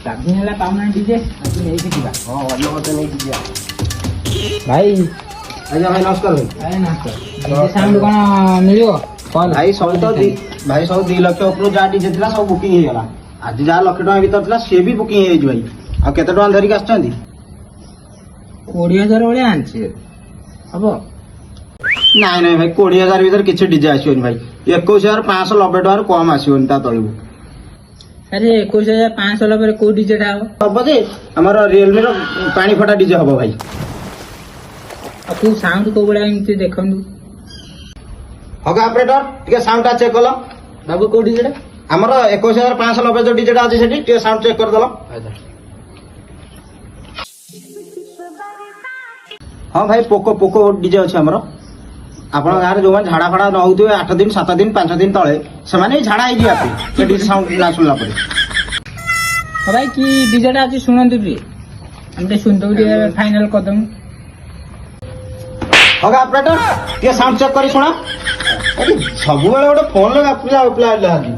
ଚାରିଦିନ ହେଲା ପାଉନା ଡିଜେ ଆଜି ନେଇକି ଯିବା। ହଁ ଅନ୍ୟ ମତେ ନେଇକି ଯିବା। ଭାଇ ଆଜ୍ଞା ଭାଇ ନମସ୍କାର ଭାଇ। ଭାଇ ନମସ୍କାର। ଡିଜେ ସାଉଣ୍ଡ କଣ ମିଳିବ? ଭାଇ ସବୁ ତ ଭାଇ ସବୁ 2 ଲକ୍ଷ ଉପରୁ ଯାହା ଡିଜେ ଥିଲା ସବୁ ବୁକିଂ ହେଇଗଲା। ଆଜି ଯାହା ଲକ୍ଷ ଟଙ୍କା ଭିତରେ ଥିଲା ସିଏ ବି ବୁକିଂ ହେଇଯାଇଛି ଭାଇ। ଆଉ କେତେ ଟଙ୍କା ଧରିକି ଆସିଛନ୍ତି? 20,000 ଭଳିଆ ଆଣିଛି ହବ? ନାଇଁ ନାଇଁ ଭାଇ 20,000 ଭିତରେ କିଛି ଡିଜେ ଆସିବନି ଭାଇ। 21,590 ଟଙ୍କାରୁ କମ ଆସିବନି ତା ତଳକୁ। ଆରେ 21,500 ପରେ କୋଉ ଡିଜେଟା ହବ? ହବ ଯେ ଆମର ରିଏଲମିର ପାଣି ଫଟା ଡିଜେ ହବ ଭାଇ। ଆଉ ତୁ ସାଉଣ୍ଡ କୋଉ ଭଳିଆ ଏମିତି ଦେଖନ୍ତୁ। ହଗ ଅପରେଟର ଟିକେ ସାଉଣ୍ଡ ଟା ଚେକ୍ କଲ। ବାବୁ କୋଉ ଡିଜେଟା? ଆମର 21,590 ଯୋଉ ଡିଜେଟା ଅଛି ସେଠି ଟିକେ ସାଉଣ୍ଡ ଚେକ୍ କରିଦେଲ। ହଁ ଭାଇ ପୋକୋ ଡିଜେ ଅଛି ଆମର। ଆପଣଙ୍କ ଗାଁରେ ଯୋଉମାନେ ଝାଡା ଫାଡା ନ ହଉଥିବେ 8 ଦିନ 7 ଦିନ 5 ଦିନ ତଳେ ସେମାନେ ଝାଡା ହେଇଯିବେ ଆପେ ସେ ଡିଜେ ସାଉଣ୍ଡ ନା ଶୁଣିଲା ପରେ। ହଁ ଭାଇ କି ଡିଜେଟା ଅଛି ଶୁଣନ୍ତୁ ଟିକେ, ଆମେ ଟିକେ ଶୁଣିଦବୁ ଟିକେ ଫାଇନାଲ କରିଦବୁ। ହଗ ଅପରେଟର ଟିକେ ସାଉଣ୍ଡ ଚେକ୍ କରି ଶୁଣ। ସବୁବେଳେ ଗୋଟେ ଫୋନ ଗପୁଲା ହେଲାନ୍ତି।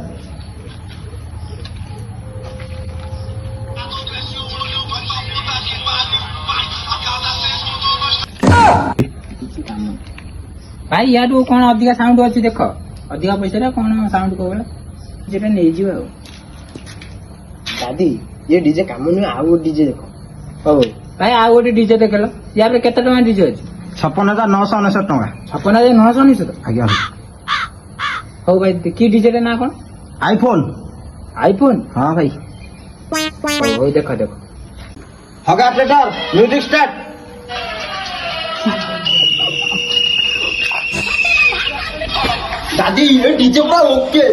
ଭାଇ ୟାଠୁ କଣ ଅଧିକା ସାଉଣ୍ଡ ଅଛି ଦେଖ, ଅଧିକା ପଇସାରେ କଣ ସାଉଣ୍ଡ କୋଉ ଭଳିଆ ଯେଟା ନେଇଯିବ ଆଉ। ଦାଦି ये डीजे काम नहीं आउ डीजे देखो। ହଉ ଭାଇ ଆଉ ଗୋଟେ ଡିଜେ ଦେଖେଲ। ୟାପରେ କେତେ ଟଙ୍କା ଡିଜେ ଅଛି? 56,999 ଟଙ୍କା। 56,999? ଆଜ୍ଞା ହଉ ଭାଇ କି ଡିଜେଟା ନା କଣ? ଆଇଫୋନ। ଆଇଫୋନ? ହଁ ଭାଇ। ହଉ ଦେଖ ଦେଖ। ହଗ ଅପରେଟର म्यूजिक स्टार्ट। दादी ये डीजे पूरा ओके।